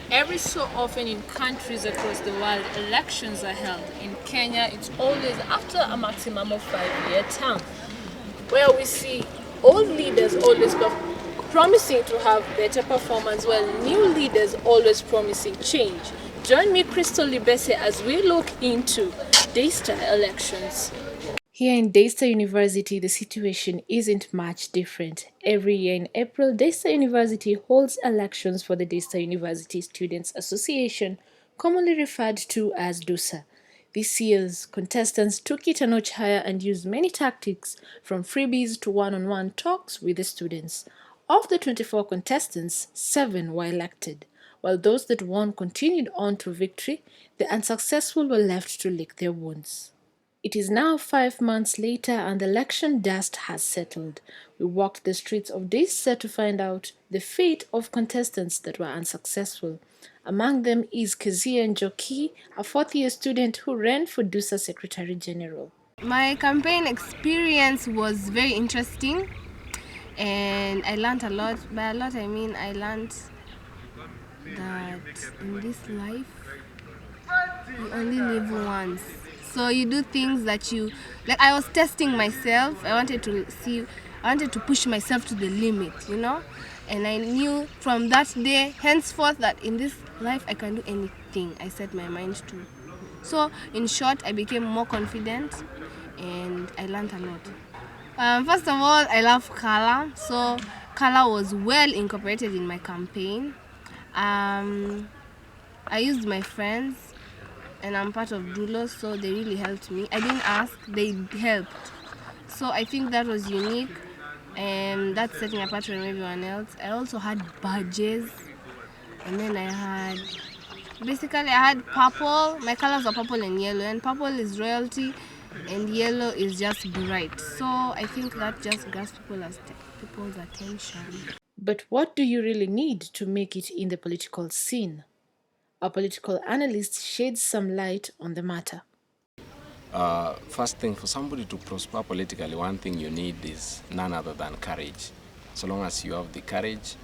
Every so often in countries across the world, elections are held. In Kenya, it's always after a maximum of 5-year term, where we see old leaders always promising to have better performance, while new leaders always promising change. Join me, Crystal Libese, as we look into Daystar elections. Here in Daystar University, the situation isn't much different. Every year in April, Daystar University holds elections for the Daystar University Students Association, commonly referred to as DUSA. This year's contestants took it a notch higher and used many tactics, from freebies to one-on-one talks with the students. Of the 24 contestants, 7 were elected, while those that won continued on to victory. The unsuccessful were left to lick their wounds. It is now 5 months later and the election dust has settled. We walked the streets of Daystar to find out the fate of contestants that were unsuccessful. Among them is Keziah Njoki, a fourth-year student who ran for DUSA Secretary General. My campaign experience was very interesting and I learned a lot. By a lot I mean I learned that in this life you only live once. So you do things that you like. I was testing myself. I wanted to push myself to the limit, and I knew from that day henceforth that in this life I can do anything I set my mind to. So in short, I became more confident and I learned a lot. First of all, I love color, so color was well incorporated in my campaign. I used my friends, and I'm part of Dulos, so they really helped me. I didn't ask, they helped. So I think that was unique, and that's setting apart from everyone else. I also had badges, and then I had purple. My colors are purple and yellow, and purple is royalty, and yellow is just bright. So I think that just grabs people's attention. But what do you really need to make it in the political scene? Our political analyst sheds some light on the matter. First thing, for somebody to prosper politically, one thing you need is none other than courage. So long as you have the courage,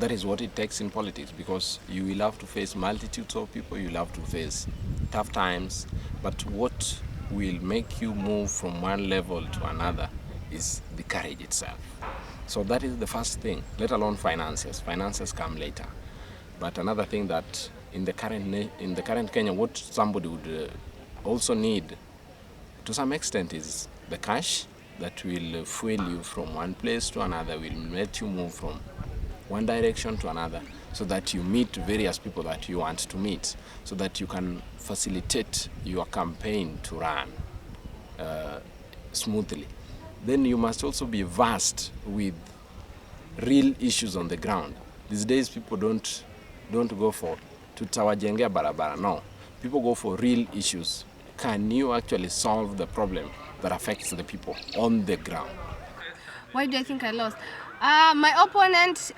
that is what it takes in politics, because you will have to face multitudes of people, you'll have to face tough times, but what will make you move from one level to another is the courage itself. So that is the first thing, let alone finances. Finances come later. But another thing that in the current Kenya, what somebody would also need to some extent is the cash that will fuel you from one place to another, will let you move from one direction to another, so that you meet various people that you want to meet, so that you can facilitate your campaign to run smoothly. Then you must also be versed with real issues on the ground. These days people don't go for tutawajengea barabara. No, people go for real issues. Can you actually solve the problem that affects the people on the ground? Why do I think I lost? My opponent,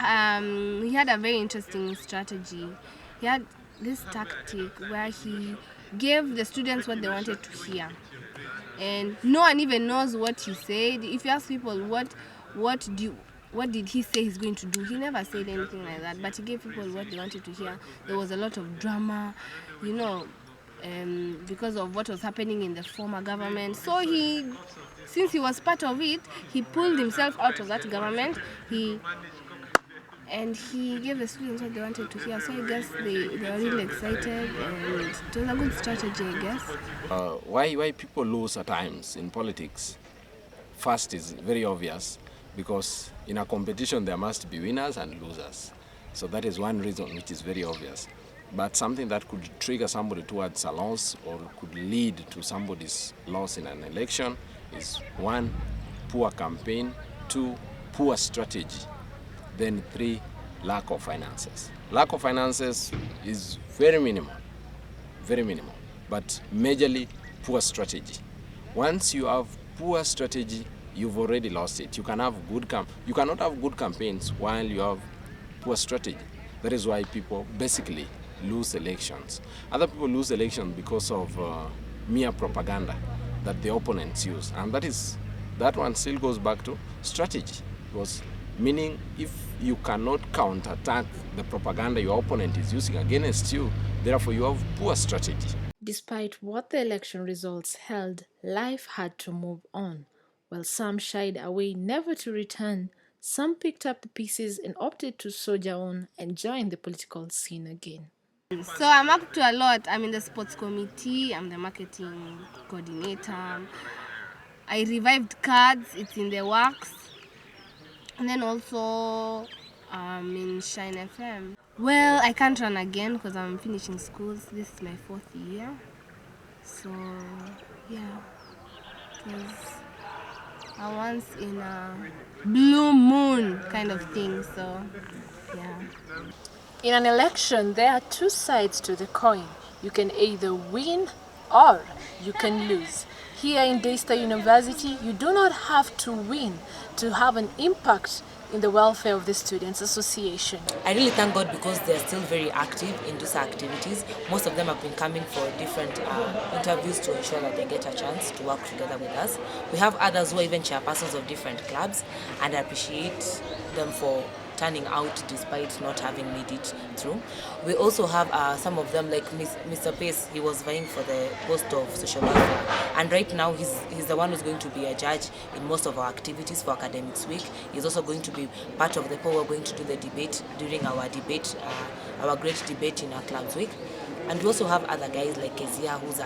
he had a very interesting strategy. He had this tactic where he gave the students what they wanted to hear, and no one even knows what he said. If you ask people what did he say he's going to do, he never said anything like that, but he gave people what they wanted to hear. There was a lot of drama, because of what was happening in the former government. So since he was part of it, he pulled himself out of that government. He gave the students what they wanted to hear. So I guess they were really excited, and it was a good strategy, I guess. Why people lose at times in politics? First is very obvious, because in a competition there must be winners and losers. So that is one reason which is very obvious. But something that could trigger somebody towards a loss or could lead to somebody's loss in an election is 1, poor campaign, 2, poor strategy, then 3, lack of finances. Lack of finances is very minimal, but majorly poor strategy. Once you have poor strategy, you've already lost it. You cannot have good campaigns while you have poor strategy. That is why people basically lose elections. Other people lose elections because of mere propaganda that the opponents use, and that one still goes back to strategy. Because meaning, if you cannot counterattack the propaganda your opponent is using against you. Therefore, you have poor strategy. Despite what the election results held, life had to move on. While some shied away never to return, some picked up the pieces and opted to soldier on and join the political scene again. So I'm up to a lot. I'm in the sports committee, I'm the marketing coordinator. I revived cards, it's in the works. And then also in Shine FM. Well, I can't run again because I'm finishing schools. This is my 4th year. So yeah, it was a once in a blue moon kind of thing. So yeah. In an election, there are two sides to the coin. You can either win or you can lose. Here in Daystar University, you do not have to win to have an impact in the welfare of the Students' Association. I really thank God because they're still very active in these activities. Most of them have been coming for different interviews to ensure that they get a chance to work together with us. We have others who are even chairpersons of different clubs, and I appreciate them for turning out despite not having made it through. We also have some of them like Mr. Pace. He was vying for the post of social welfare, and right now he's the one who's going to be a judge in most of our activities for academics week. He's also going to be part of the poll. We're going to do the debate during our debate, our great debate in our clubs week. And we also have other guys like Keziah, who's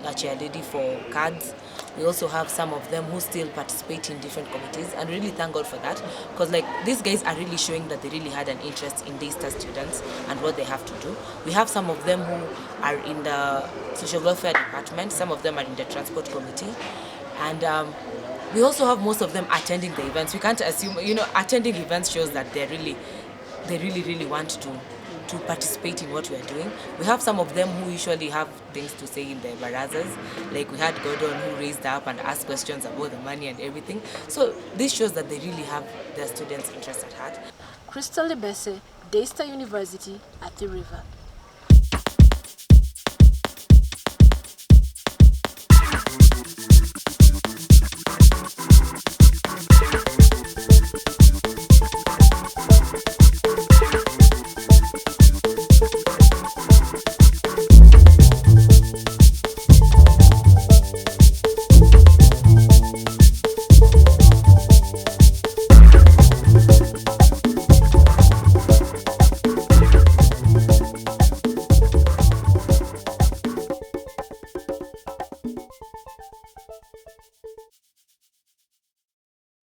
a chair lady for cards. We also have some of them who still participate in different committees, and really thank God for that, because like these guys are really showing that they really had an interest in Daystar students and what they have to do. We have some of them who are in the social welfare department, some of them are in the transport committee, and we also have most of them attending the events. We can't assume, attending events shows that they really want to participate in what we are doing. We have some of them who usually have things to say in the barazas. Like we had Gordon who raised up and asked questions about the money and everything. So this shows that they really have their students' interests at heart. Crystal Lebese, Daystar University at the River.